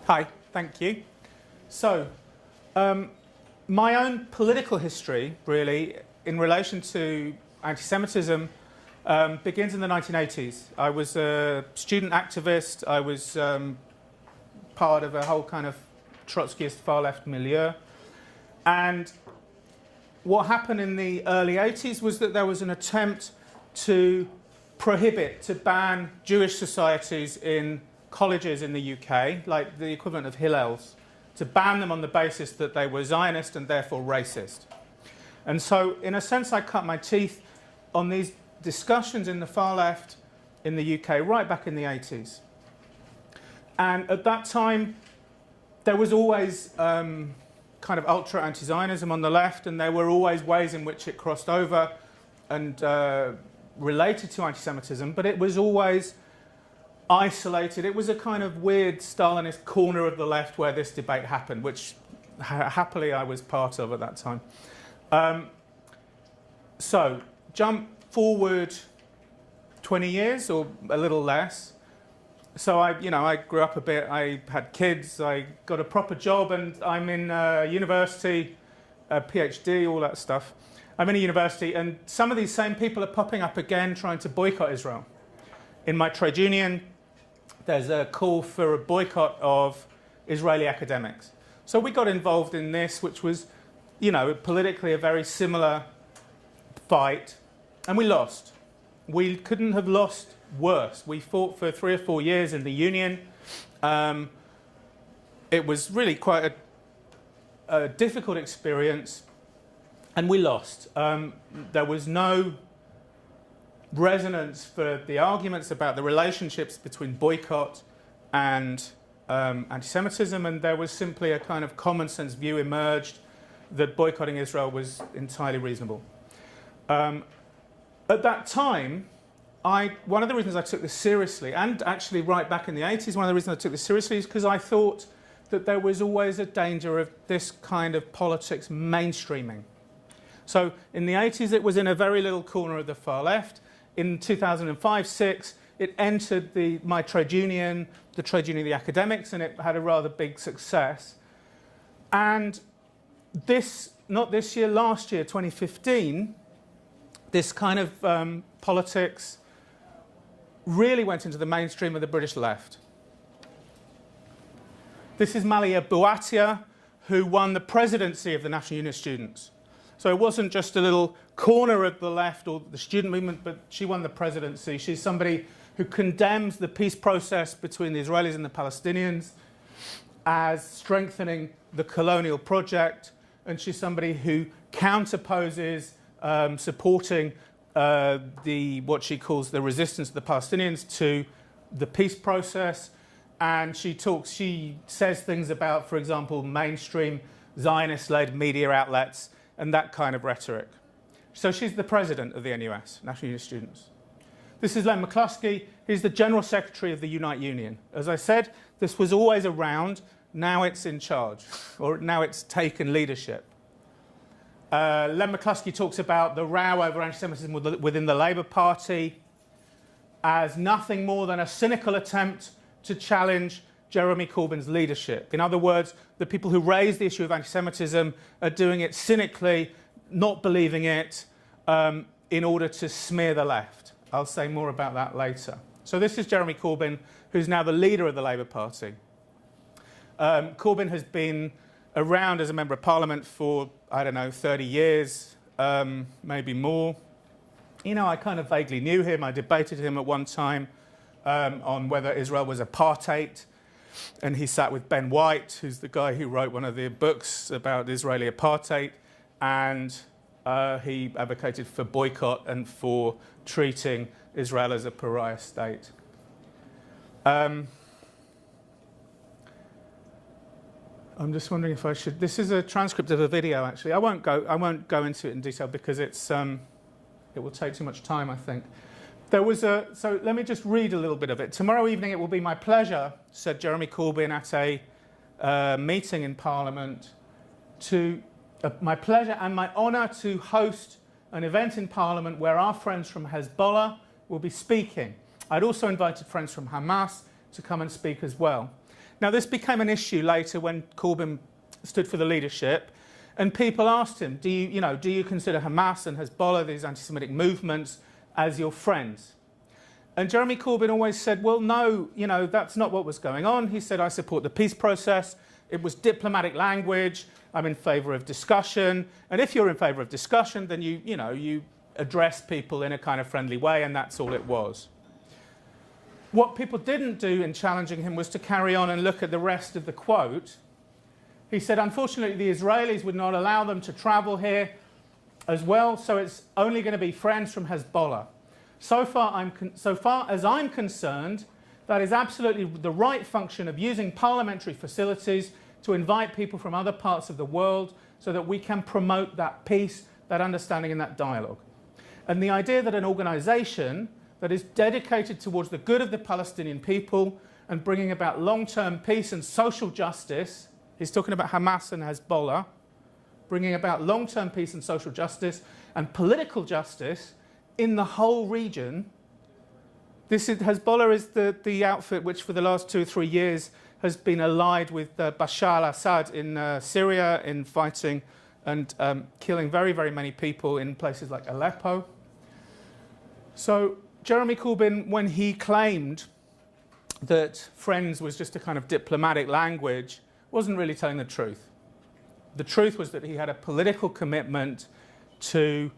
Hi, thank you. So, my own political history, really, in relation to anti-Semitism, begins in the 1980s. I was a student activist. I was part of a whole kind of Trotskyist far-left milieu. And what happened in the early 80s was that there was an attempt to to ban Jewish societies in colleges in the UK, like the equivalent of Hillels, to ban them on the basis that they were Zionist and therefore racist. And so, in a sense, I cut my teeth on these discussions in the far left in the UK right back in the 80s. And at that time, there was always kind of ultra anti-Zionism on the left, and there were always ways in which it crossed over and related to anti-Semitism, but it was always isolated. It was a kind of weird Stalinist corner of the left where this debate happened, which happily I was part of at that time. So, jump forward 20 years or a little less. So I grew up a bit, I had kids, I got a proper job, and I'm in university, PhD, all that stuff. I'm in a university, and some of these same people are popping up again trying to boycott Israel. In my trade union, there's a call for a boycott of Israeli academics. So we got involved in this, which was, politically a very similar fight, and we lost. We couldn't have lost worse. We fought for 3 or 4 years in the union. It was really quite a difficult experience, and we lost. There was no resonance for the arguments about the relationships between boycott and anti-Semitism, and there was simply a kind of common sense view emerged that boycotting Israel was entirely reasonable. At that time, one of the reasons I took this seriously, and actually right back in the 80s, one of the reasons I took this seriously is because I thought that there was always a danger of this kind of politics mainstreaming. So in the 80s, it was in a very little corner of the far left. In 2005-06, it entered my trade union, the trade union of the academics, and it had a rather big success. And not this year, last year, 2015, this kind of politics really went into the mainstream of the British left. This is Malia Bouattia, who won the presidency of the National Union of Students. So it wasn't just a little corner of the left or the student movement, but she won the presidency. She's somebody who condemns the peace process between the Israelis and the Palestinians as strengthening the colonial project, and she's somebody who counterposes supporting what she calls the resistance of the Palestinians to the peace process. And she says things about, for example, mainstream Zionist-led media outlets and that kind of rhetoric. So she's the president of the NUS, National Union of Students. This is Len McCluskey. He's the general secretary of the Unite Union. As I said, this was always around. Now it's in charge, or now it's taken leadership. Len McCluskey talks about the row over anti-Semitism within the Labour Party as nothing more than a cynical attempt to challenge Jeremy Corbyn's leadership. In other words, the people who raise the issue of anti-Semitism are doing it cynically, not believing it, in order to smear the left. I'll say more about that later. So this is Jeremy Corbyn, who's now the leader of the Labour Party. Corbyn has been around as a member of Parliament for, 30 years, maybe more. I kind of vaguely knew him. I debated him at one time on whether Israel was apartheid. And he sat with Ben White, who's the guy who wrote one of the books about Israeli apartheid. And he advocated for boycott and for treating Israel as a pariah state. I'm just wondering if I should. This is a transcript of a video, actually. I won't go into it in detail because it will take too much time, I think. So let me just read a little bit of it. Tomorrow evening it will be my pleasure, said Jeremy Corbyn at a meeting in Parliament, my pleasure and my honour to host an event in Parliament where our friends from Hezbollah will be speaking. I'd also invited friends from Hamas to come and speak as well. Now, this became an issue later when Corbyn stood for the leadership, and people asked him, do you consider Hamas and Hezbollah, these anti-Semitic movements, as your friends? And Jeremy Corbyn always said, well, no, that's not what was going on. He said, I support the peace process. It was diplomatic language. I'm in favour of discussion. And if you're in favour of discussion, then you address people in a kind of friendly way, and that's all it was. What people didn't do in challenging him was to carry on and look at the rest of the quote. He said, unfortunately, the Israelis would not allow them to travel here as well, so it's only going to be friends from Hezbollah. So far as I'm concerned, that is absolutely the right function of using parliamentary facilities to invite people from other parts of the world so that we can promote that peace, that understanding and that dialogue. And the idea that an organisation that is dedicated towards the good of the Palestinian people and bringing about long-term peace and social justice, he's talking about Hamas and Hezbollah, bringing about long-term peace and social justice and political justice in the whole region. Hezbollah is the outfit which for the last 2 or 3 years has been allied with Bashar al-Assad in Syria in fighting and killing very, very many people in places like Aleppo. So Jeremy Corbyn, when he claimed that friends was just a kind of diplomatic language, wasn't really telling the truth. The truth was that he had a political commitment to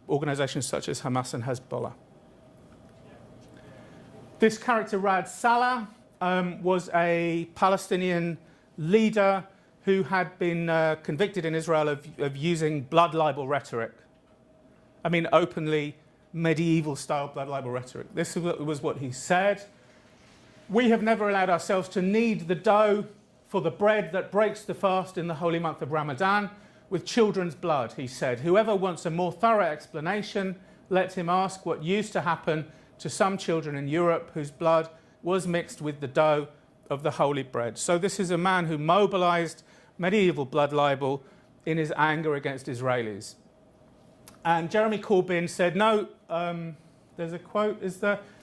organisations such as Hamas and Hezbollah. This character, Raad Salah, was a Palestinian leader who had been convicted in Israel of using blood libel rhetoric. I mean, openly medieval-style blood libel rhetoric. This was what he said. We have never allowed ourselves to knead the dough for the bread that breaks the fast in the holy month of Ramadan with children's blood, he said. Whoever wants a more thorough explanation, let him ask what used to happen to some children in Europe whose blood was mixed with the dough of the holy bread. So this is a man who mobilised medieval blood libel in his anger against Israelis. And Jeremy Corbyn said, no, there's a quote,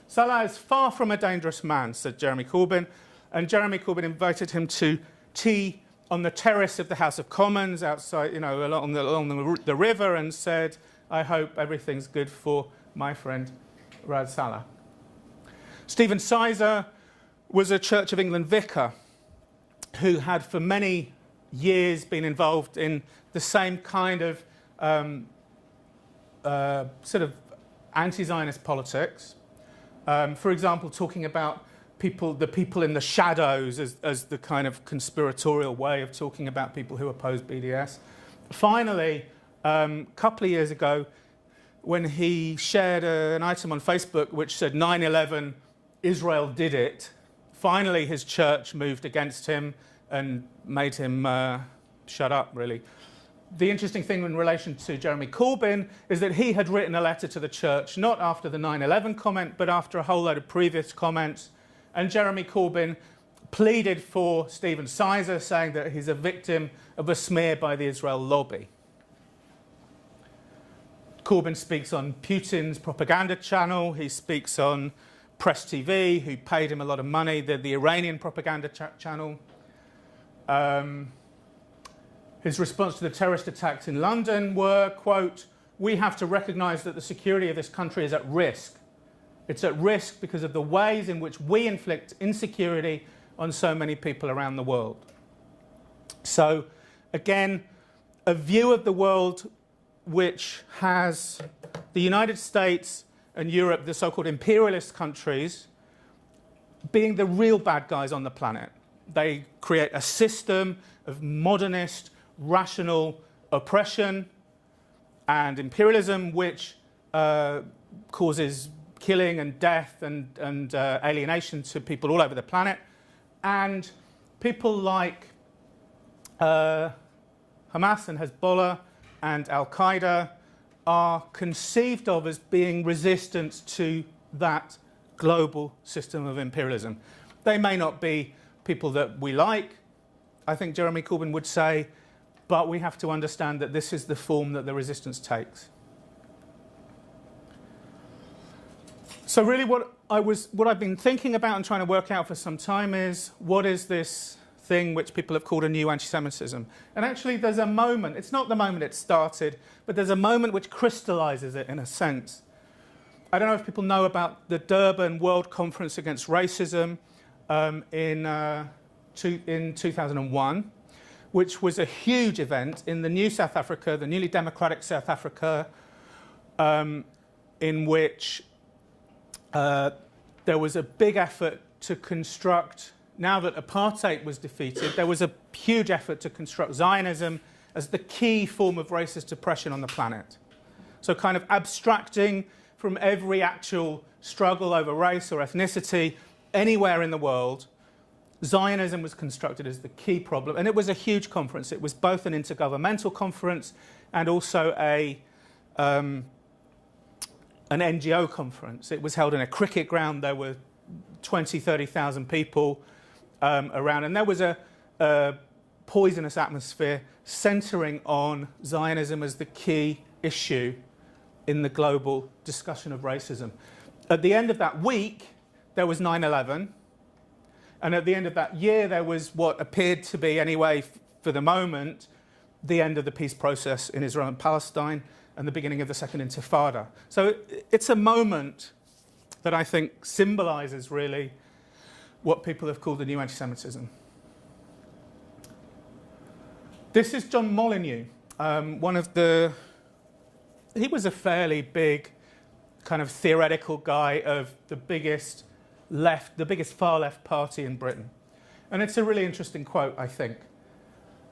Salah is far from a dangerous man, said Jeremy Corbyn. And Jeremy Corbyn invited him to tea on the terrace of the House of Commons outside, along the river, and said, I hope everything's good for my friend Raad Salah. Stephen Sizer was a Church of England vicar who had for many years been involved in the same kind of sort of anti-Zionist politics. For example, talking about the people in the shadows as the kind of conspiratorial way of talking about people who oppose BDS. Finally, a couple of years ago, when he shared an item on Facebook which said 9/11, Israel did it, finally his church moved against him and made him shut up, really. The interesting thing in relation to Jeremy Corbyn is that he had written a letter to the church, not after the 9/11 comment, but after a whole load of previous comments. And Jeremy Corbyn pleaded for Stephen Sizer, saying that he's a victim of a smear by the Israel lobby. Corbyn speaks on Putin's propaganda channel. He speaks on Press TV, who paid him a lot of money, the Iranian propaganda channel. His response to the terrorist attacks in London were, quote, we have to recognise that the security of this country is at risk. It's at risk because of the ways in which we inflict insecurity on so many people around the world. So, again, a view of the world which has the United States and Europe, the so-called imperialist countries, being the real bad guys on the planet. They create a system of modernist, rational oppression and imperialism which causes killing and death and alienation to people all over the planet. And people like Hamas and Hezbollah and Al-Qaeda are conceived of as being resistant to that global system of imperialism. They may not be people that we like, I think Jeremy Corbyn would say, but we have to understand that this is the form that the resistance takes. So really what I've been thinking about and trying to work out for some time is, what is this thing which people have called a new anti-Semitism? And actually there's a moment, it's not the moment it started, but there's a moment which crystallizes it in a sense. I don't know if people know about the Durban World Conference Against Racism in 2001, which was a huge event in the new South Africa, the newly democratic South Africa, in which there was a big effort to construct, now that apartheid was defeated, there was a huge effort to construct Zionism as the key form of racist oppression on the planet. So kind of abstracting from every actual struggle over race or ethnicity anywhere in the world, Zionism was constructed as the key problem. And it was a huge conference. It was both an intergovernmental conference and also an NGO conference. It was held in a cricket ground. There were 20,000, 30,000 people around. And there was a poisonous atmosphere centering on Zionism as the key issue in the global discussion of racism. At the end of that week, there was 9/11. And at the end of that year, there was what appeared to be, anyway, for the moment, the end of the peace process in Israel and Palestine and the beginning of the Second Intifada. So it's a moment that I think symbolizes really what people have called the new anti-Semitism. This is John Molyneux, he was a fairly big kind of theoretical guy of the biggest far left party in Britain. And it's a really interesting quote, I think.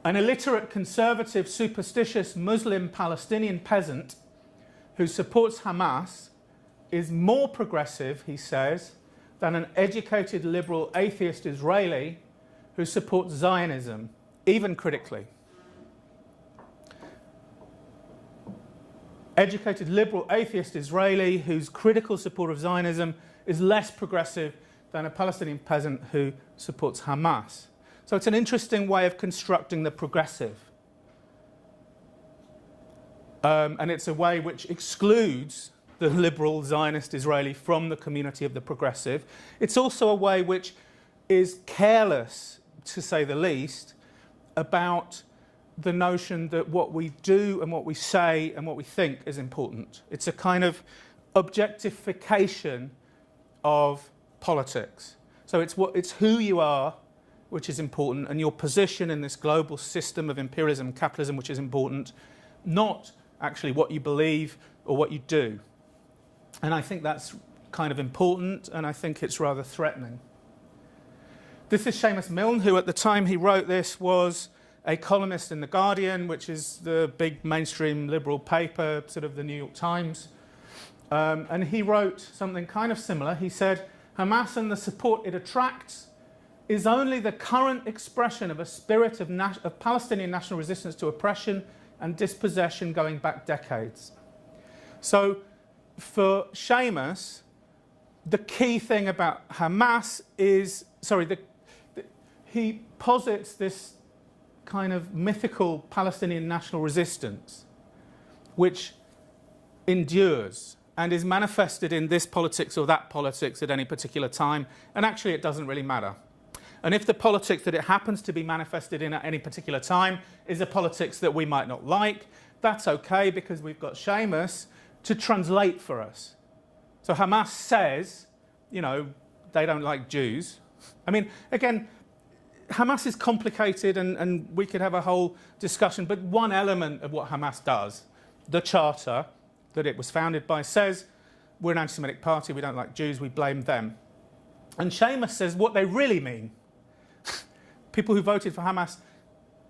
An illiterate, conservative, superstitious Muslim Palestinian peasant who supports Hamas is more progressive, he says, than an educated, liberal, atheist Israeli who supports Zionism, even critically. Educated, liberal, atheist Israeli whose critical support of Zionism is less progressive than a Palestinian peasant who supports Hamas. So it's an interesting way of constructing the progressive. And it's a way which excludes the liberal Zionist Israeli from the community of the progressive. It's also a way which is careless, to say the least, about the notion that what we do and what we say and what we think is important. It's a kind of objectification of politics. So it's who you are which is important, and your position in this global system of imperialism and capitalism which is important, not actually what you believe or what you do. And I think that's kind of important, and I think it's rather threatening. This is Seamus Milne, who at the time he wrote this was a columnist in The Guardian, which is the big mainstream liberal paper, sort of the New York Times. And he wrote something kind of similar. He said, Hamas and the support it attracts is only the current expression of a spirit of Palestinian national resistance to oppression and dispossession going back decades. So for Seamus, the key thing about Hamas is, he posits this kind of mythical Palestinian national resistance which endures and is manifested in this politics or that politics at any particular time, and actually it doesn't really matter. And if the politics that it happens to be manifested in at any particular time is a politics that we might not like, that's okay, because we've got Seamus to translate for us. So Hamas says, you know, they don't like Jews. I mean, again, Hamas is complicated, and we could have a whole discussion, but one element of what Hamas does, the charter that it was founded by, says we're an anti-Semitic party, we don't like Jews, we blame them. And Seamus says what they really mean. People who voted for Hamas,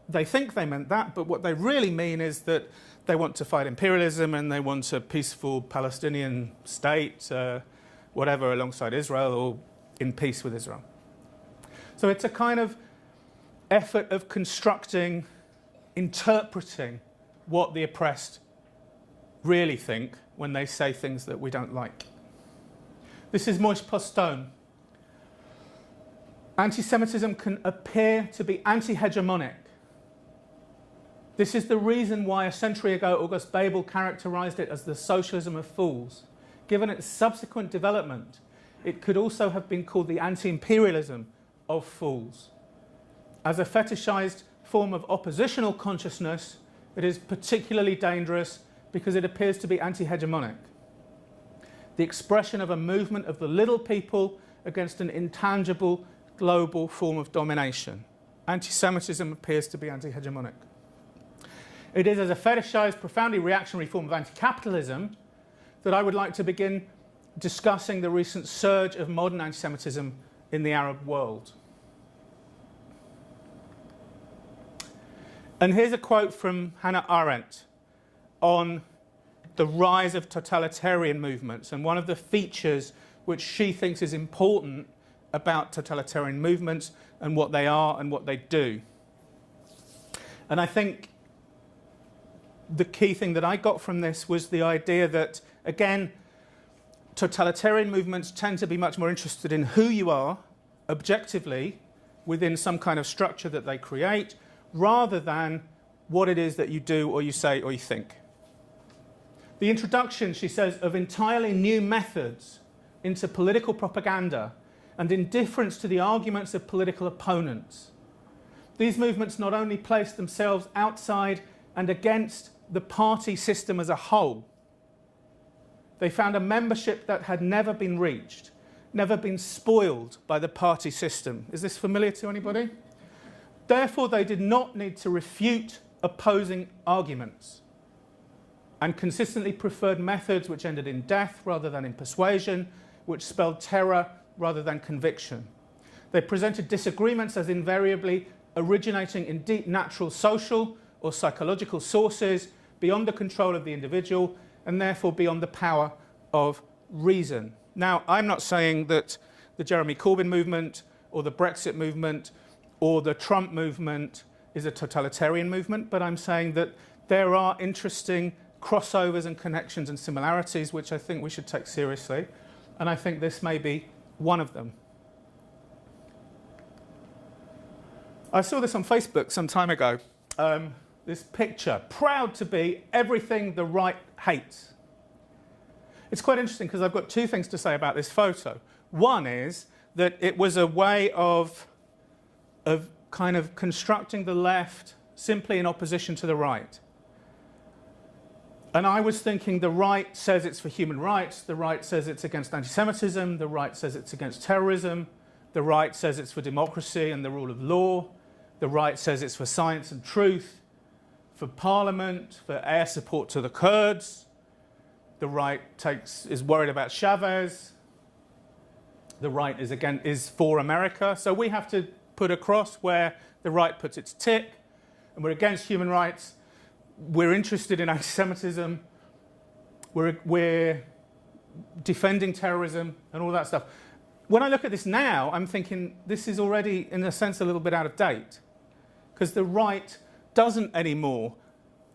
they think they meant that, but what they really mean is that they want to fight imperialism and they want a peaceful Palestinian state, whatever, alongside Israel or in peace with Israel. So it's a kind of effort of constructing, interpreting what the oppressed really think when they say things that we don't like. This is Moïse Postone. Anti-Semitism can appear to be anti-hegemonic. This is the reason why a century ago August Bebel characterized it as the socialism of fools. given its subsequent development, it could also have been called the anti-imperialism of fools. As a fetishized form of oppositional consciousness, it is particularly dangerous because it appears to be anti-hegemonic. The expression of a movement of the little people against an intangible global form of domination. Anti-Semitism appears to be anti-hegemonic. It is as a fetishized, profoundly reactionary form of anti-capitalism that I would like to begin discussing the recent surge of modern anti-Semitism in the Arab world. And here's a quote from Hannah Arendt on the rise of totalitarian movements and one of the features which she thinks is important about totalitarian movements and what they are and what they do. And I think the key thing that I got from this was the idea that, again, totalitarian movements tend to be much more interested in who you are objectively within some kind of structure that they create, rather than what it is that you do or you say or you think. The introduction, she says, of entirely new methods into political propaganda and indifference to the arguments of political opponents. These movements not only place themselves outside and against the party system as a whole, they found a membership that had never been reached, never been spoiled by the party system. Is this familiar to anybody? Therefore, they did not need to refute opposing arguments and consistently preferred methods which ended in death rather than in persuasion, which spelled terror rather than conviction. They presented disagreements as invariably originating in deep natural social or psychological sources beyond the control of the individual and therefore beyond the power of reason. Now, I'm not saying that the Jeremy Corbyn movement or the Brexit movement or the Trump movement is a totalitarian movement, but I'm saying that there are interesting crossovers and connections and similarities which I think we should take seriously, and I think this may be one of them. I saw this on Facebook some time ago, this picture, proud to be everything the right hates. It's quite interesting because I've got two things to say about this photo. One is that it was a way of kind of constructing the left simply in opposition to the right. And I was thinking the right says it's for human rights, the right says it's against anti-Semitism, the right says it's against terrorism, the right says it's for democracy and the rule of law, the right says it's for science and truth, for parliament, for air support to the Kurds, the right is worried about Chavez, the right is for America. So we have to put a cross where the right puts its tick, and we're against human rights, we're interested in anti-Semitism, we're defending terrorism and all that stuff. When I look at this now, I'm thinking this is already, in a sense, a little bit out of date, because the right doesn't anymore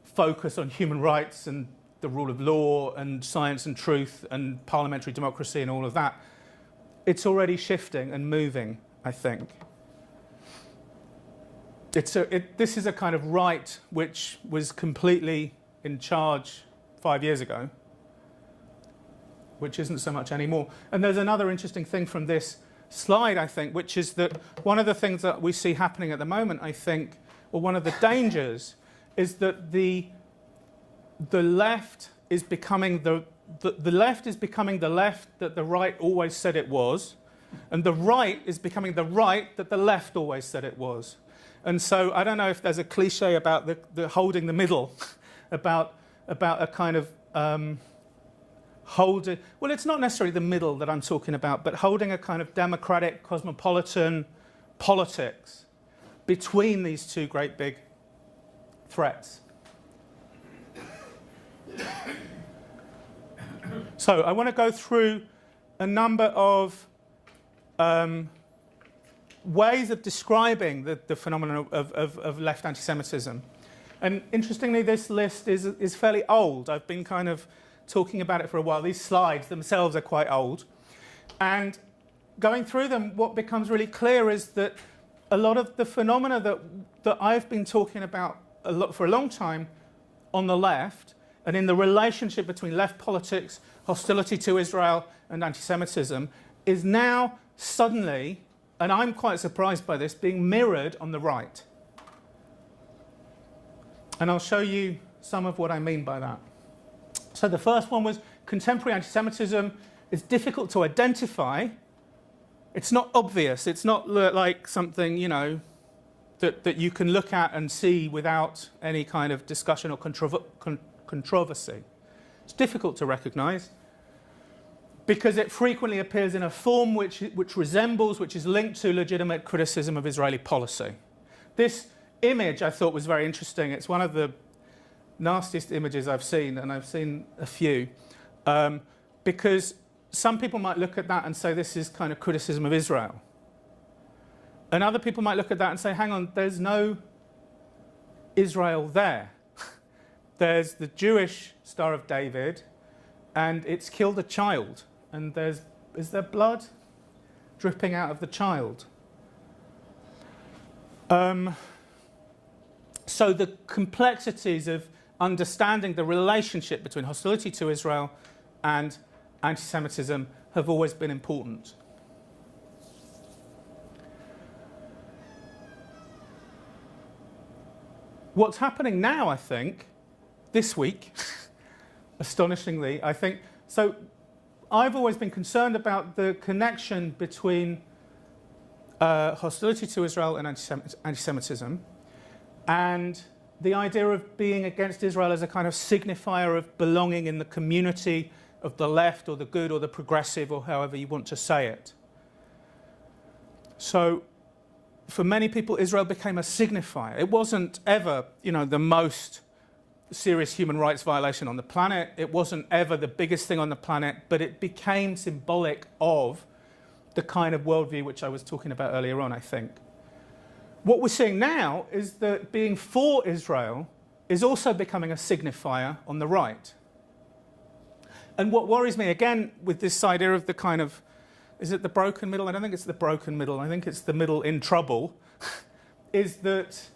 focus on human rights and the rule of law and science and truth and parliamentary democracy and all of that. It's already shifting and moving, I think. This is a kind of right which was completely in charge 5 years ago, which isn't so much anymore. And there's another interesting thing from this slide, I think, which is that one of the things that we see happening at the moment, I think, or one of the dangers, is that the left is becoming the left is becoming the left that the right always said it was, and the right is becoming the right that the left always said it was. And so I don't know if there's a cliche about the holding the middle, about a kind of holding. Well, it's not necessarily the middle that I'm talking about, but holding a kind of democratic, cosmopolitan politics between these two great big threats. So I want to go through a number of ways of describing the phenomenon of left anti-Semitism. And interestingly, this list is fairly old. I've been kind of talking about it for a while. These slides themselves are quite old. And going through them, what becomes really clear is that a lot of the phenomena that I've been talking about for a long time on the left and in the relationship between left politics, hostility to Israel, and anti-Semitism, is now suddenly, and I'm quite surprised by this, being mirrored on the right. And I'll show you some of what I mean by that. So the first one was contemporary anti-Semitism is difficult to identify. It's not obvious. It's not like something, you know, that you can look at and see without any kind of discussion or controversy. It's difficult to recognise because it frequently appears in a form which resembles, which is linked to legitimate criticism of Israeli policy. This image I thought was very interesting. It's one of the nastiest images I've seen, and I've seen a few, because some people might look at that and say this is kind of criticism of Israel. And other people might look at that and say, hang on, there's no Israel there. There's the Jewish Star of David, and it's killed a child. And is there blood dripping out of the child? So the complexities of understanding the relationship between hostility to Israel and anti-Semitism have always been important. What's happening now, I think, this week, astonishingly, I think, so I've always been concerned about the connection between hostility to Israel and anti-Semitism, and the idea of being against Israel as a kind of signifier of belonging in the community of the left or the good or the progressive or however you want to say it. So for many people, Israel became a signifier. It wasn't ever, you know, the most serious human rights violation on the planet. It wasn't ever the biggest thing on the planet, but it became symbolic of the kind of worldview which I was talking about earlier on, I think. What we're seeing now is that being for Israel is also becoming a signifier on the right. And what worries me, again, with this idea of the kind of, is it the broken middle? I don't think it's the broken middle. I think it's the middle in trouble, is that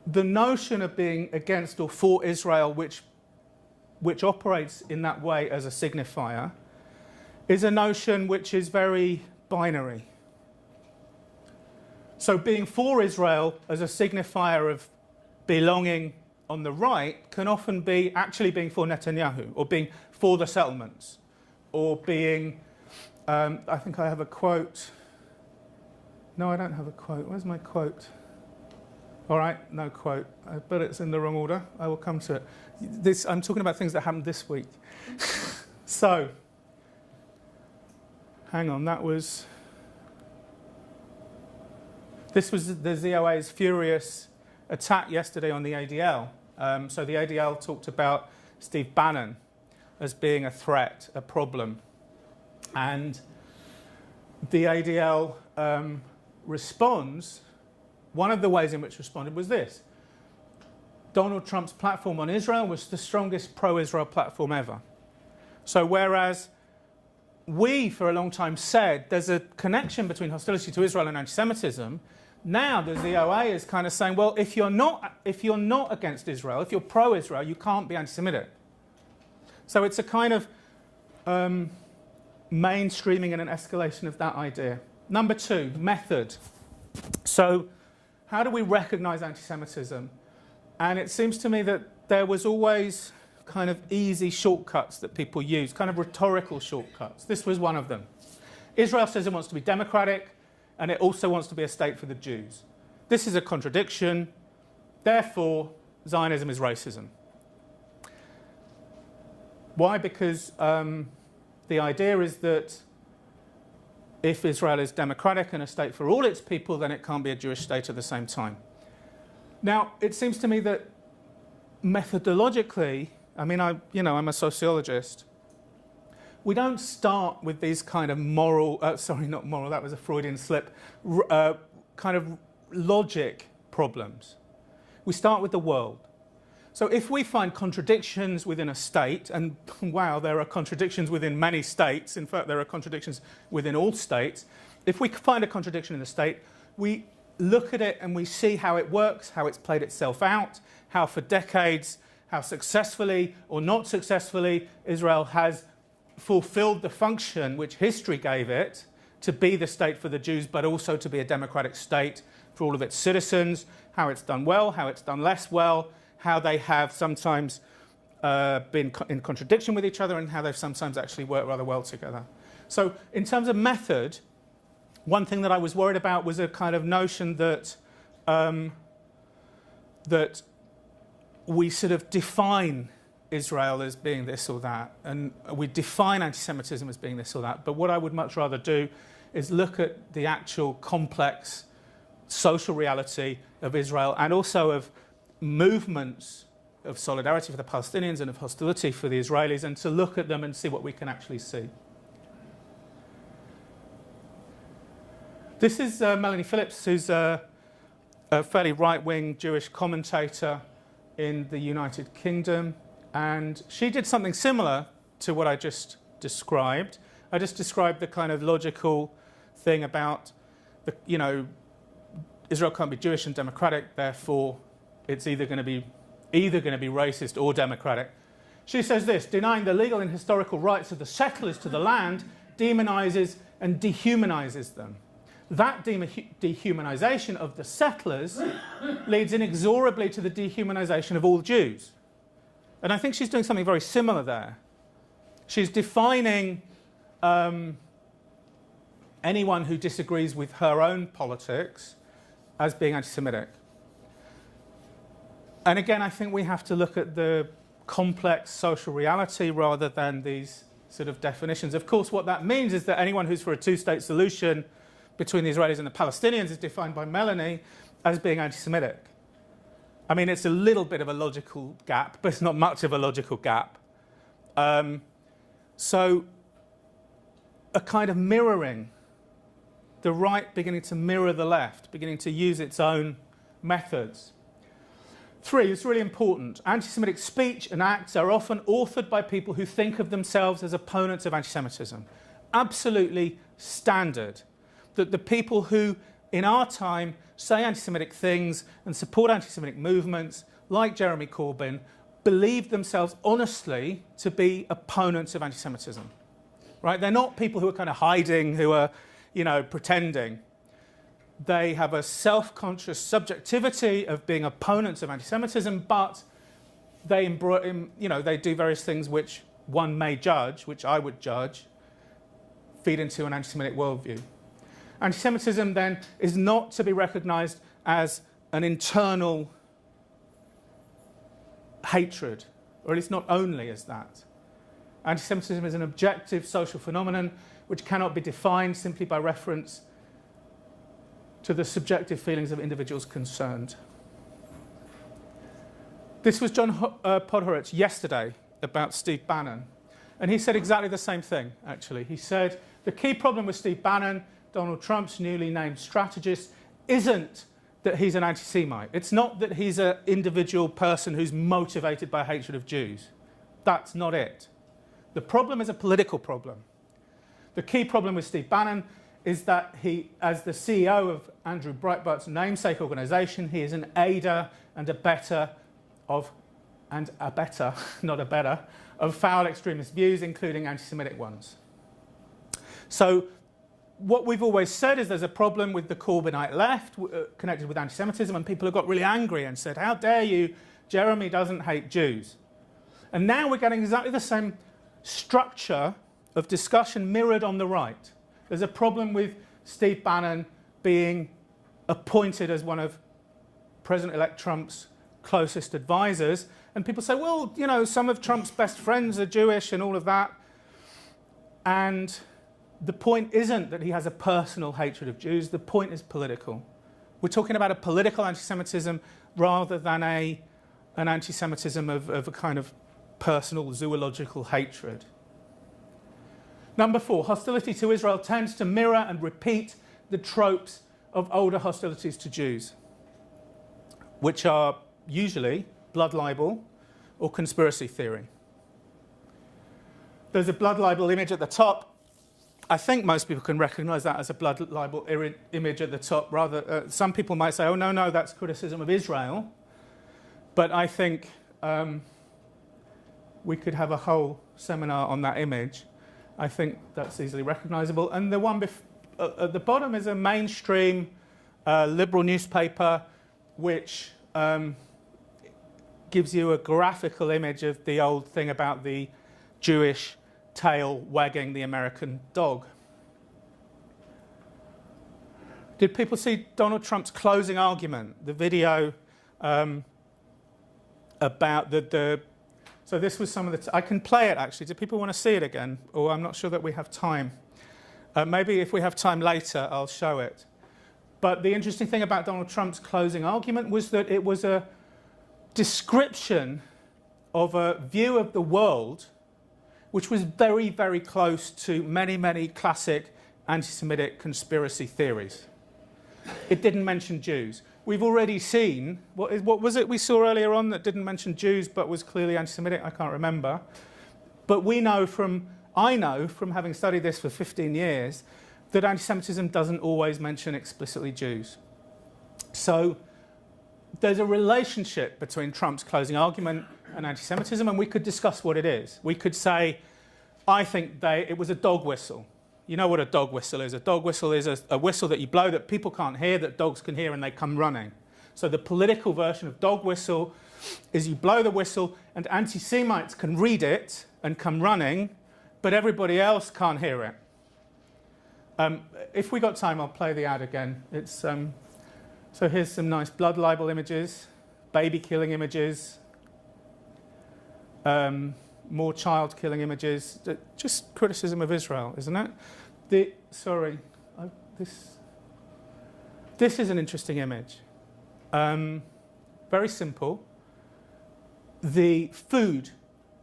the notion of being against or for Israel, which operates in that way as a signifier, is a notion which is very binary. So being for Israel as a signifier of belonging on the right can often be actually being for Netanyahu, or being for the settlements, or being, I think I have a quote. No, I don't have a quote. Where's my quote? All right, no quote. But it's in the wrong order. I will come to it. I'm talking about things that happened this week. So, hang on, this was the ZOA's furious attack yesterday on the ADL. So the ADL talked about Steve Bannon as being a threat, a problem. And the ADL responds, one of the ways in which it responded was this. Donald Trump's platform on Israel was the strongest pro-Israel platform ever. So whereas we, for a long time, said there's a connection between hostility to Israel and anti-Semitism, now the ZOA is kind of saying, well, if you're not against Israel, if you're pro-Israel, you can't be anti-Semitic. So it's a kind of mainstreaming and an escalation of that idea. Number two, method. So how do we recognize anti-Semitism? And it seems to me that there was always kind of easy shortcuts that people use, kind of rhetorical shortcuts. This was one of them. Israel says it wants to be democratic, and it also wants to be a state for the Jews. This is a contradiction. Therefore, Zionism is racism. Why? Because the idea is that if Israel is democratic and a state for all its people, then it can't be a Jewish state at the same time. Now, it seems to me that methodologically, I mean, I'm a sociologist. We don't start with these kind of not moral, that was a Freudian slip, kind of logic problems. We start with the world. So if we find contradictions within a state, and wow, there are contradictions within many states, in fact, there are contradictions within all states. If we find a contradiction in the state, we look at it and we see how it works, how it's played itself out, how for decades how successfully or not successfully Israel has fulfilled the function which history gave it to be the state for the Jews, but also to be a democratic state for all of its citizens, how it's done well, how it's done less well, how they have sometimes been in contradiction with each other, and how they've sometimes actually worked rather well together. So in terms of method, one thing that I was worried about was a kind of notion that that we sort of define Israel as being this or that, and we define anti-Semitism as being this or that. But what I would much rather do is look at the actual complex social reality of Israel, and also of movements of solidarity for the Palestinians and of hostility for the Israelis, and to look at them and see what we can actually see. This is Melanie Phillips, who's a fairly right-wing Jewish commentator in the United Kingdom, and she did something similar to what I just described. I just described the kind of logical thing about, Israel can't be Jewish and democratic, therefore it's either going to be racist or democratic. She says this: denying the legal and historical rights of the settlers to the land demonizes and dehumanizes them. That dehumanization of the settlers leads inexorably to the dehumanization of all Jews. And I think she's doing something very similar there. She's defining anyone who disagrees with her own politics as being anti-Semitic. And again, I think we have to look at the complex social reality rather than these sort of definitions. Of course, what that means is that anyone who's for a two-state solution between the Israelis and the Palestinians is defined by Melanie as being anti-Semitic. I mean, it's a little bit of a logical gap, but it's not much of a logical gap. So a kind of mirroring, the right beginning to mirror the left, beginning to use its own methods. 3, it's really important. Anti-Semitic speech and acts are often authored by people who think of themselves as opponents of anti-Semitism. Absolutely standard that the people who, in our time, say anti-Semitic things and support anti-Semitic movements, like Jeremy Corbyn, believe themselves honestly to be opponents of anti-Semitism. Right? They're not people who are kind of hiding, who are, pretending. They have a self-conscious subjectivity of being opponents of anti-Semitism, but they do various things which one may judge, which I would judge, feed into an anti-Semitic worldview. Anti-Semitism, then, is not to be recognised as an internal hatred, or at least not only as that. Anti-Semitism is an objective social phenomenon which cannot be defined simply by reference to the subjective feelings of individuals concerned. This was John Podhoretz yesterday about Steve Bannon, and he said exactly the same thing, actually. He said the key problem with Steve Bannon, Donald Trump's newly named strategist, isn't that he's an anti-Semite. It's not that he's an individual person who's motivated by hatred of Jews. That's not it. The problem is a political problem. The key problem with Steve Bannon is that he, as the CEO of Andrew Breitbart's namesake organisation, he is an aider and abettor of, of foul extremist views, including anti-Semitic ones. So what we've always said is there's a problem with the Corbynite left connected with anti-Semitism, and people have got really angry and said, how dare you, Jeremy doesn't hate Jews. And now we're getting exactly the same structure of discussion mirrored on the right. There's a problem with Steve Bannon being appointed as one of President-elect Trump's closest advisors, and people say, well, some of Trump's best friends are Jewish and all of that. And the point isn't that he has a personal hatred of Jews. The point is political. We're talking about a political anti-Semitism rather than an anti-Semitism of a kind of personal zoological hatred. Number 4, hostility to Israel tends to mirror and repeat the tropes of older hostilities to Jews, which are usually blood libel or conspiracy theory. There's a blood libel image at the top. I think most people can recognise that as a blood libel image at the top. Some people might say, oh, no, that's criticism of Israel. But I think we could have a whole seminar on that image. I think that's easily recognisable. And the one at the bottom is a mainstream liberal newspaper which gives you a graphical image of the old thing about the Jewish tail wagging the American dog. Did people see Donald Trump's closing argument? The video about so this was some of the... I can play it, actually. Do people want to see it again? Or I'm not sure that we have time. Maybe if we have time later, I'll show it. But the interesting thing about Donald Trump's closing argument was that it was a description of a view of the world which was very, very close to many, many classic anti-Semitic conspiracy theories. It didn't mention Jews. We've already seen, what was it we saw earlier on that didn't mention Jews but was clearly anti-Semitic? I can't remember. But I know from having studied this for 15 years, that anti-Semitism doesn't always mention explicitly Jews. So there's a relationship between Trump's closing argument and anti-Semitism, and we could discuss what it is. We could say, I think it was a dog whistle. You know what a dog whistle is. A dog whistle is a whistle that you blow that people can't hear, that dogs can hear, and they come running. So the political version of dog whistle is you blow the whistle, and anti-Semites can read it and come running, but everybody else can't hear it. If we got time, I'll play the ad again. It's, so here's some nice blood libel images, baby killing images, more child killing images. Just criticism of Israel, isn't it? This is an interesting image. Very simple. The food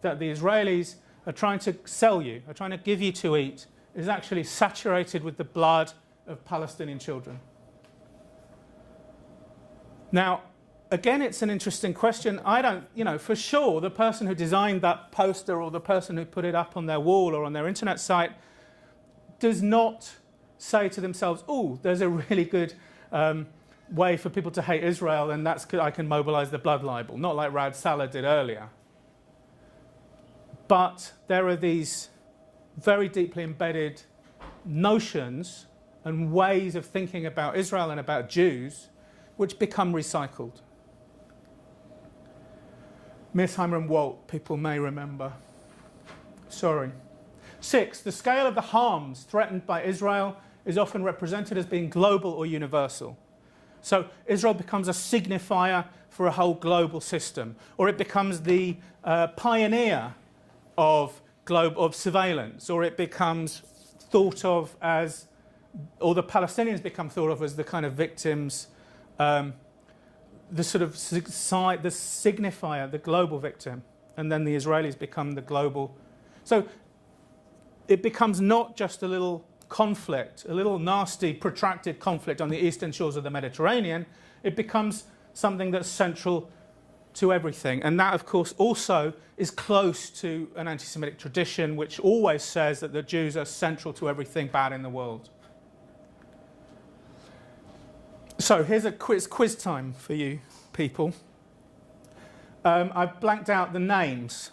that the Israelis are trying to sell you, are trying to give you to eat, is actually saturated with the blood of Palestinian children. Now, again, it's an interesting question. I don't, for sure, the person who designed that poster or the person who put it up on their wall or on their internet site does not say to themselves, oh, there's a really good way for people to hate Israel, and I can mobilize the blood libel, not like Raad Salah did earlier. But there are these very deeply embedded notions and ways of thinking about Israel and about Jews which become recycled. Mearsheimer and Walt, people may remember. Sorry. 6, the scale of the harms threatened by Israel is often represented as being global or universal. So Israel becomes a signifier for a whole global system, or it becomes the pioneer of surveillance, or it becomes thought of as, or the Palestinians become thought of as the kind of victims, the sort of the signifier, the global victim, and then the Israelis become the global. So it becomes not just a little conflict, a little nasty, protracted conflict on the eastern shores of the Mediterranean. It becomes something that's central to everything. And that, of course, also is close to an anti-Semitic tradition which always says that the Jews are central to everything bad in the world. So here's a quiz time for you people. I've blanked out the names.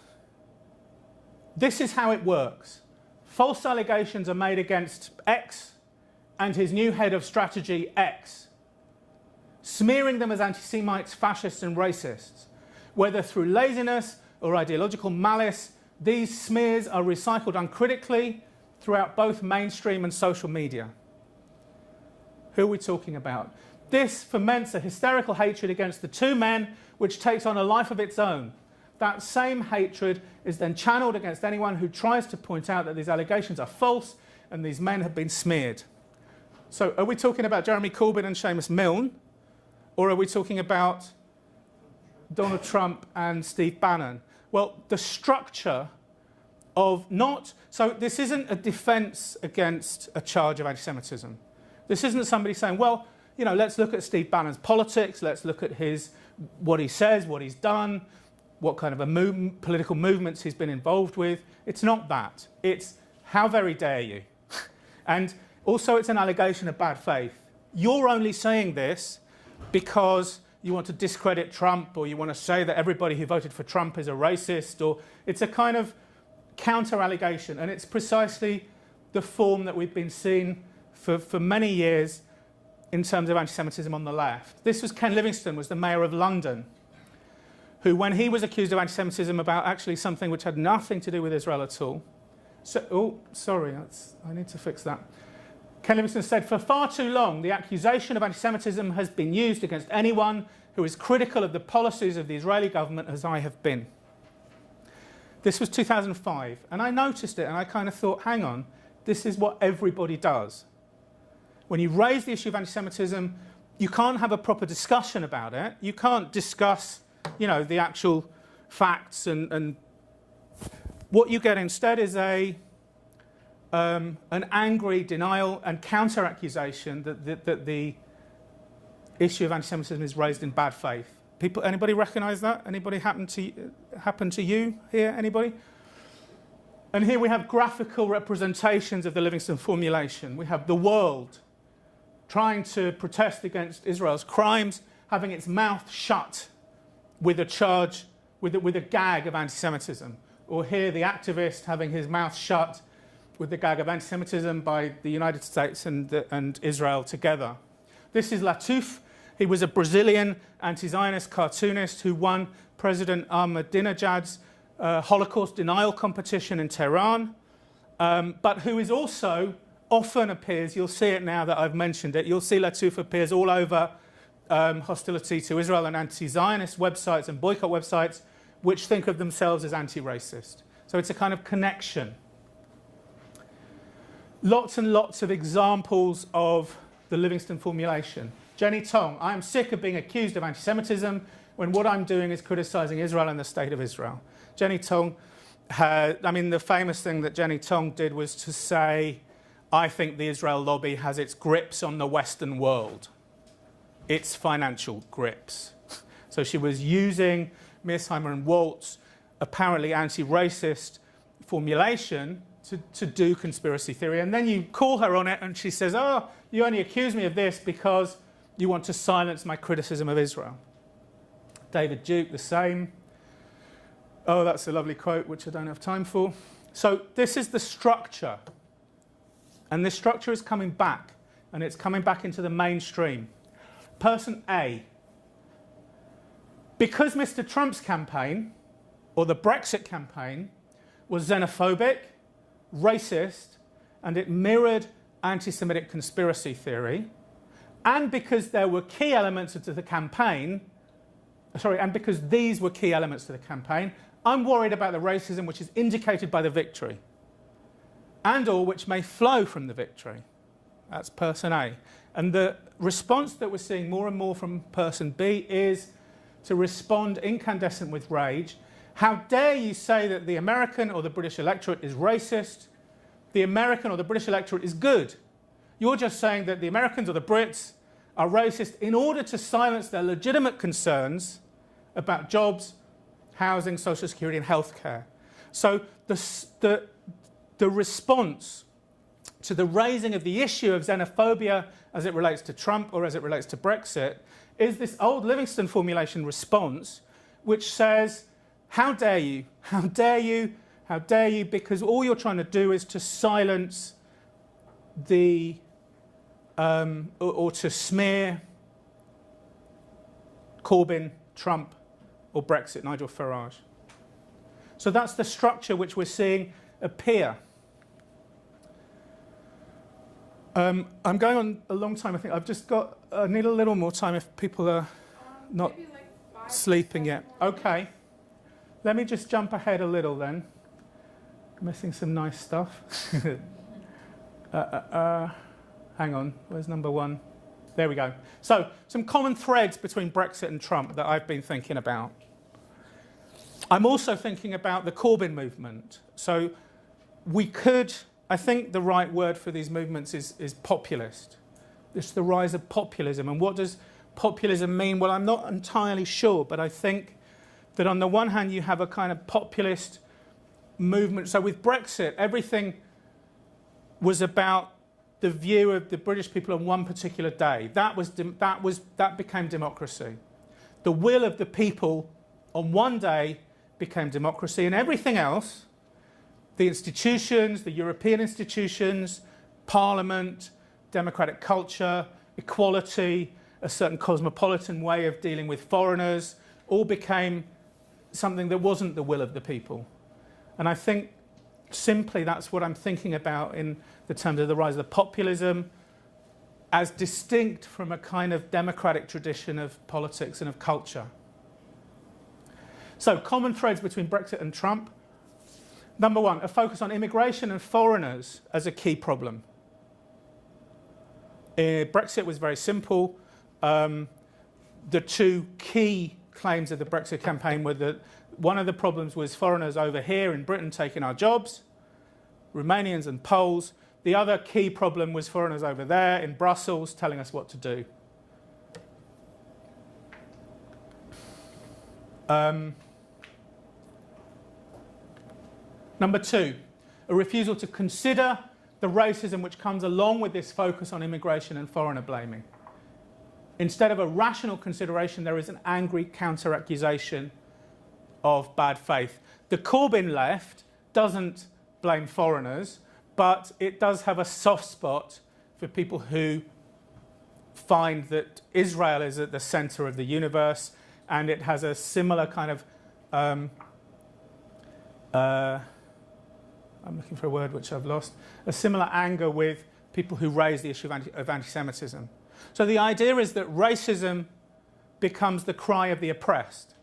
This is how it works. False allegations are made against X and his new head of strategy, X, smearing them as anti-Semites, fascists and racists. Whether through laziness or ideological malice, these smears are recycled uncritically throughout both mainstream and social media. Who are we talking about? This foments a hysterical hatred against the two men, which takes on a life of its own. That same hatred is then channeled against anyone who tries to point out that these allegations are false and these men have been smeared. So are we talking about Jeremy Corbyn and Seamus Milne, or are we talking about Donald Trump and Steve Bannon? Well, the structure of so this isn't a defence against a charge of anti-Semitism. This isn't somebody saying, well, let's look at Steve Bannon's politics, let's look at what he says, what he's done, what kind of political movements he's been involved with. It's not that. It's how very dare you. And also it's an allegation of bad faith. You're only saying this because you want to discredit Trump, or you want to say that everybody who voted for Trump is a racist, or it's a kind of counter-allegation, and it's precisely the form that we've been seeing for many years in terms of anti-Semitism on the left. This was Ken Livingstone, was the mayor of London, who, when he was accused of anti-Semitism about actually something which had nothing to do with Israel at all, I need to fix that. Ken Livingstone said, "For far too long, the accusation of anti-Semitism has been used against anyone who is critical of the policies of the Israeli government, as I have been." This was 2005, and I noticed it, and I kind of thought, hang on, this is what everybody does. When you raise the issue of anti-Semitism, you can't have a proper discussion about it. You can't discuss, you know, the actual facts, and what you get instead is an angry denial and counter-accusation that the issue of anti-Semitism is raised in bad faith. Anybody recognise that? Anybody happen to you here? Anybody? And here we have graphical representations of the Livingstone formulation. We have the world trying to protest against Israel's crimes, having its mouth shut with a charge, with a gag of anti-Semitism. Or here the activist having his mouth shut with the gag of anti-Semitism by the United States and Israel together. This is Lattouf. He was a Brazilian anti-Zionist cartoonist who won President Ahmadinejad's Holocaust denial competition in Tehran, but who is also often appears, you'll see it now that I've mentioned it, you'll see Lattouf appears all over hostility to Israel and anti-Zionist websites and boycott websites which think of themselves as anti-racist. So it's a kind of connection. Lots and lots of examples of the Livingstone formulation. Jenny Tong, I am sick of being accused of anti-Semitism when what I'm doing is criticising Israel and the state of Israel. Jenny Tong the famous thing that Jenny Tong did was to say, I think the Israel lobby has its grips on the Western world, its financial grips. So she was using Mearsheimer and Walt's apparently anti-racist formulation to do conspiracy theory. And then you call her on it and she says, oh, you only accuse me of this because you want to silence my criticism of Israel. David Duke, the same. Oh, that's a lovely quote, which I don't have time for. So this is the structure. And this structure is coming back. And it's coming back into the mainstream. Person A. Because Mr. Trump's campaign, or the Brexit campaign, was xenophobic, racist, and it mirrored anti-Semitic conspiracy theory, and because there were key elements to the campaign, and because these were key elements to the campaign, I'm worried about the racism which is indicated by the victory, and or which may flow from the victory. That's person A. And the response that we're seeing more and more from person B is to respond incandescent with rage. How dare you say that the American or the British electorate is racist? The American or the British electorate is good. You're just saying that the Americans or the Brits are racist in order to silence their legitimate concerns about jobs, housing, social security and healthcare. So the response to the raising of the issue of xenophobia as it relates to Trump or as it relates to Brexit is this old Livingstone formulation response which says, how dare you, how dare you, how dare you, because all you're trying to do is to silence the, or to smear Corbyn, Trump, or Brexit, Nigel Farage. So that's the structure which we're seeing appear. I'm going on a long time, I think. I need a little more time if people are not like sleeping yet. Okay. Let me just jump ahead a little then. Missing some nice stuff. Hang on, where's number one? There we go. So, some common threads between Brexit and Trump that I've been thinking about. I'm also thinking about the Corbyn movement. So, I think the right word for these movements is populist. It's the rise of populism. And what does populism mean? Well, I'm not entirely sure, but I think that on the one hand you have a kind of populist movement. So with Brexit, everything was about the view of the British people on one particular day. That became democracy. the will of the people on one day became democracy, and everything else, the institutions, the European institutions, Parliament, democratic culture, equality, a certain cosmopolitan way of dealing with foreigners, all became something that wasn't the will of the people. And I think simply that's what I'm thinking about in the terms of the rise of the populism, as distinct from a kind of democratic tradition of politics and of culture. So, common threads between Brexit and Trump. Number one, a focus on immigration and foreigners as a key problem. Brexit was very simple. The two key claims of the Brexit campaign were that one of the problems was foreigners over here in Britain taking our jobs, Romanians and Poles. The other key problem was foreigners over there in Brussels telling us what to do. Number two, a refusal to consider the racism which comes along with this focus on immigration and foreigner blaming. Instead of a rational consideration, there is an angry counter-accusation of bad faith. The Corbyn left doesn't blame foreigners, but it does have a soft spot for people who find that Israel is at the centre of the universe, and it has a similar kind of I'm looking for a word which I've lost, a similar anger with people who raise the issue of anti-Semitism. So the idea is that racism becomes the cry of the oppressed.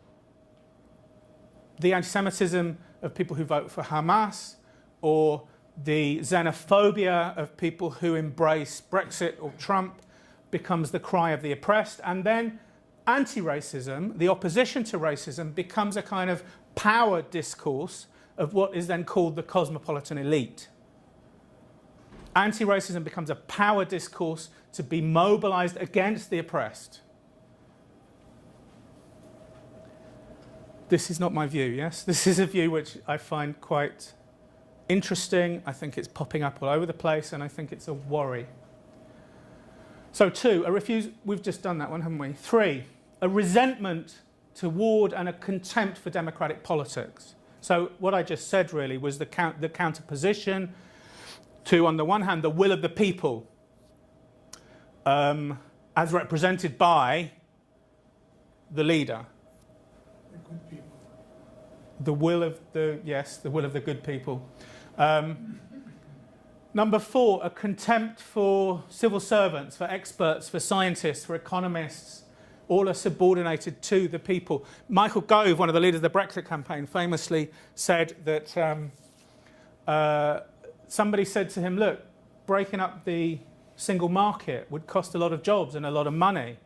The anti-Semitism of people who vote for Hamas, or the xenophobia of people who embrace Brexit or Trump, becomes the cry of the oppressed. And then anti-racism, the opposition to racism, becomes a kind of power discourse of what is then called the cosmopolitan elite. Anti-racism becomes a power discourse to be mobilised against the oppressed. This is not my view, yes? This is a view which I find quite interesting. I think it's popping up all over the place, and I think it's a worry. So two, a refusal, we've just done that one, haven't we? Three, a resentment toward and a contempt for democratic politics. So what I just said really was the counterposition to, on the one hand, the will of the people as represented by the leader. The good people. The will of the, yes, the will of the good people. Number four, a contempt for civil servants, for experts, for scientists, for economists. All are subordinated to the people. Michael Gove, one of the leaders of the Brexit campaign, famously said that somebody said to him, look, breaking up the single market would cost a lot of jobs and a lot of money.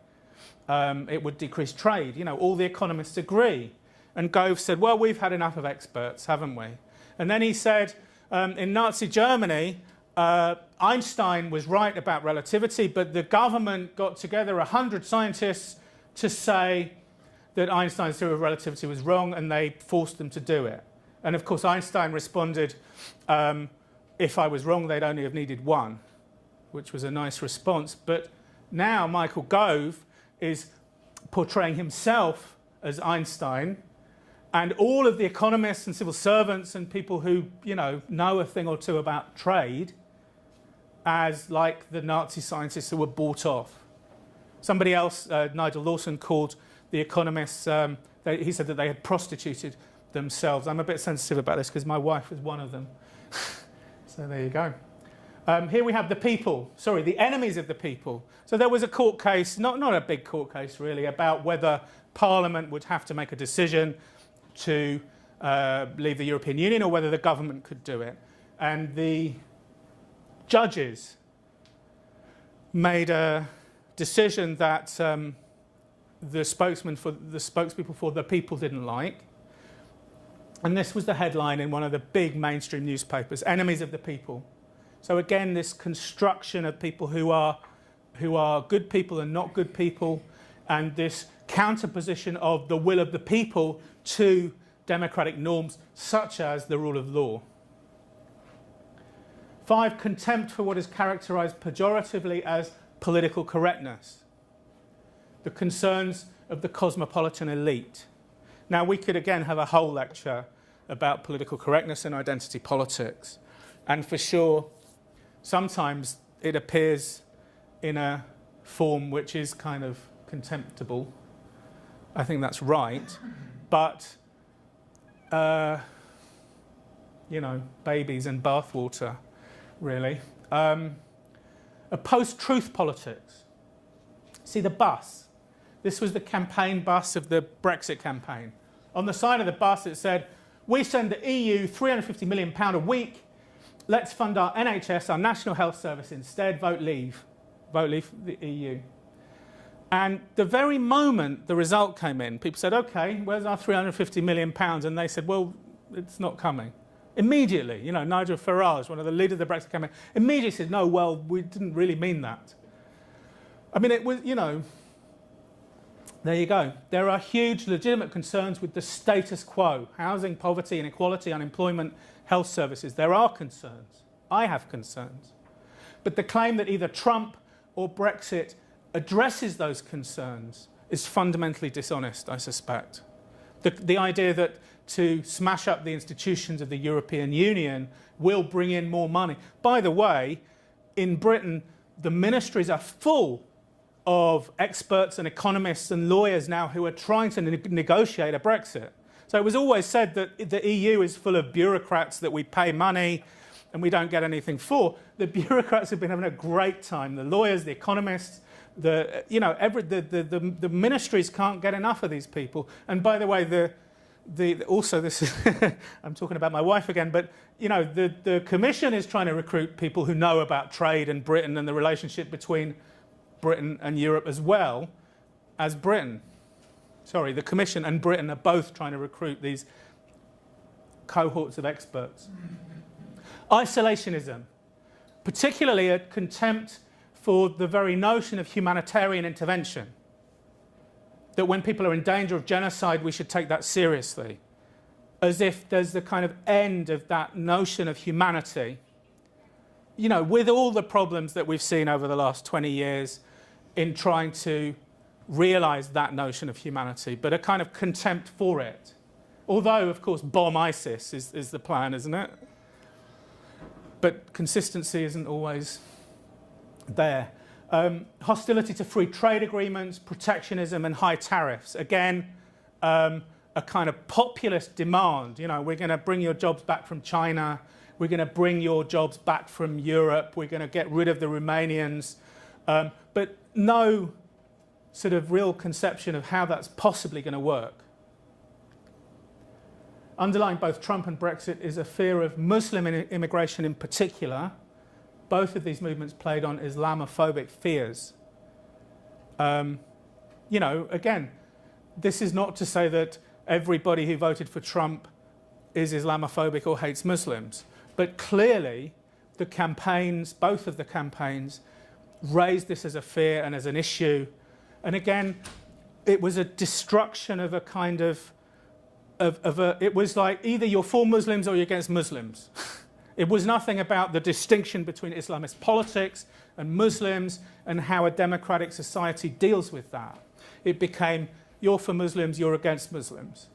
It would decrease trade. You know, all the economists agree. And Gove said, well, we've had enough of experts, haven't we? And then he said, in Nazi Germany, Einstein was right about relativity, but the government got together 100 scientists to say that Einstein's theory of relativity was wrong, and they forced them to do it. And of course, Einstein responded, if I was wrong, they'd only have needed one, which was a nice response. But now Michael Gove is portraying himself as Einstein, and all of the economists and civil servants and people who, you know a thing or two about trade as like the Nazi scientists who were bought off. Somebody else, Nigel Lawson, called the economists, he said that they had prostituted themselves. I'm a bit sensitive about this because my wife was one of them. So there you go. Here we have the people, the enemies of the people. So there was a court case, not a big court case really, about whether Parliament would have to make a decision to leave the European Union or whether the government could do it. And the judges made a decision that the spokespeople for the people didn't like. And this was the headline in one of the big mainstream newspapers, enemies of the people. So again, this construction of people who are good people and not good people, and this counterposition of the will of the people to democratic norms, such as the rule of law. 5, contempt for what is characterised pejoratively as political correctness. The concerns of the cosmopolitan elite. Now, we could again have a whole lecture about political correctness and identity politics. And for sure, sometimes it appears in a form which is kind of contemptible. I think that's right. But, you know, babies and bathwater, really. A post-truth politics. See, the bus. This was the campaign bus of the Brexit campaign. On the side of the bus it said, we send the EU £350 million a week. Let's fund our NHS, our National Health Service instead. Vote leave. Vote leave the EU. And the very moment the result came in, people said, OK, where's our £350 million? And they said, well, it's not coming. Immediately, you know, Nigel Farage, one of the leaders of the Brexit campaign, immediately said, no, well, we didn't really mean that. I mean, it was, you know, there you go. There are huge legitimate concerns with the status quo. Housing, poverty, inequality, unemployment, health services. There are concerns. I have concerns. But the claim that either Trump or Brexit addresses those concerns is fundamentally dishonest, I suspect. The idea that to smash up the institutions of the European Union will bring in more money. By the way, in Britain, the ministries are full of experts and economists and lawyers now who are trying to negotiate a Brexit. So it was always said that the EU is full of bureaucrats that we pay money and we don't get anything for. The bureaucrats have been having a great time. The lawyers, the economists, the ministries can't get enough of these people. And by the way, also this is I'm talking about my wife again, but you know, the Commission is trying to recruit people who know about trade and Britain and the relationship between Britain and Europe as well as Britain. Sorry, the Commission and Britain are both trying to recruit these cohorts of experts. Isolationism, particularly a contempt for the very notion of humanitarian intervention. That when people are in danger of genocide, we should take that seriously. As if there's the kind of end of that notion of humanity. You know, with all the problems that we've seen over the last 20 years in trying to realise that notion of humanity, but a kind of contempt for it. Although, of course, bomb ISIS is the plan, isn't it? But consistency isn't always there. Hostility to free trade agreements, protectionism and high tariffs. Again, a kind of populist demand. You know, we're going to bring your jobs back from China. We're going to bring your jobs back from Europe. We're going to get rid of the Romanians. But no sort of real conception of how that's possibly going to work. Underlying both Trump and Brexit is a fear of Muslim immigration in particular. Both of these movements played on Islamophobic fears. You know, again, this is not to say that everybody who voted for Trump is Islamophobic or hates Muslims. But clearly, the campaigns, both of the campaigns, raised this as a fear and as an issue. And again, it was a destruction of a kind of it was like either you're for Muslims or you're against Muslims. It was nothing about the distinction between Islamist politics and Muslims and how a democratic society deals with that. It became, you're for Muslims, you're against Muslims.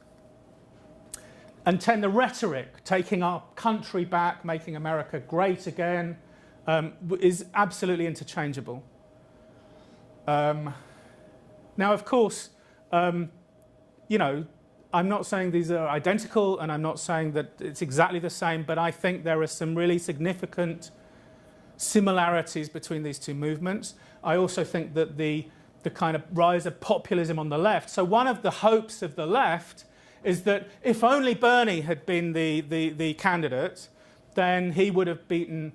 And 10, the rhetoric, taking our country back, making America great again, is absolutely interchangeable. Now, of course, you know, I'm not saying these are identical, and I'm not saying that it's exactly the same, but I think there are some really significant similarities between these two movements. I also think that the kind of rise of populism on the left. So one of the hopes of the left is that if only Bernie had been the candidate, then he would have beaten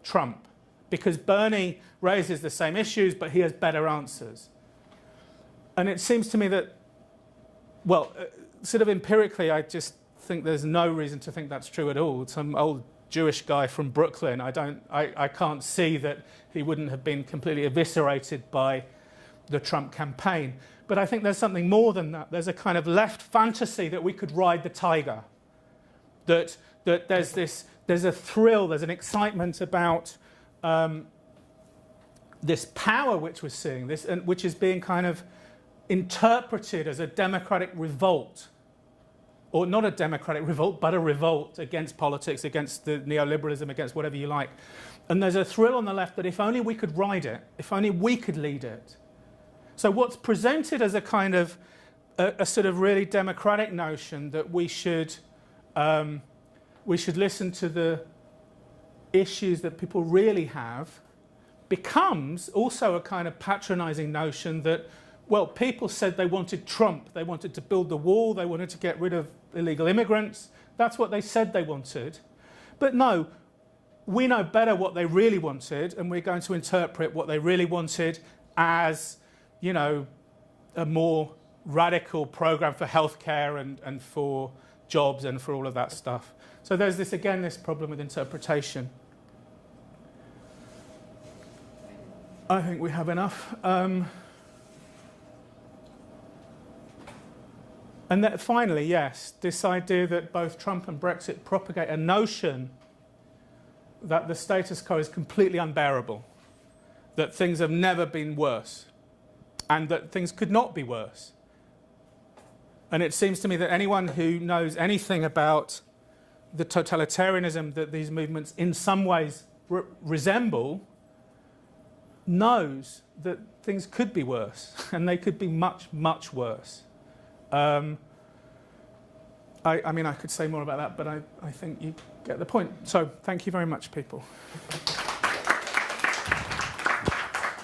Trump, because Bernie raises the same issues, but he has better answers. And it seems to me that, well, sort of empirically, I just think there's no reason to think that's true at all. Some old Jewish guy from Brooklyn, I can't see that he wouldn't have been completely eviscerated by the Trump campaign. But I think there's something more than that. There's a kind of left fantasy that we could ride the tiger. That there's a thrill, there's an excitement about this power which we're seeing, and which is being kind of interpreted as a democratic revolt, or not a democratic revolt, but a revolt against politics, against the neoliberalism, against whatever you like. And there's a thrill on the left that if only we could ride it, if only we could lead it. So what's presented as a kind of a sort of really democratic notion that we should listen to the issues that people really have, becomes also a kind of patronizing notion that, well, people said they wanted Trump, they wanted to build the wall, they wanted to get rid of illegal immigrants. That's what they said they wanted. But no, we know better what they really wanted, and we're going to interpret what they really wanted as, you know, a more radical program for healthcare and for jobs and for all of that stuff. So there's this, again, this problem with interpretation. I think we have enough. And that finally, yes, this idea that both Trump and Brexit propagate a notion that the status quo is completely unbearable, that things have never been worse, and that things could not be worse. And it seems to me that anyone who knows anything about the totalitarianism that these movements in some ways resemble knows that things could be worse, and they could be much, much worse. I mean, I could say more about that, but I think you get the point. So thank you very much, people.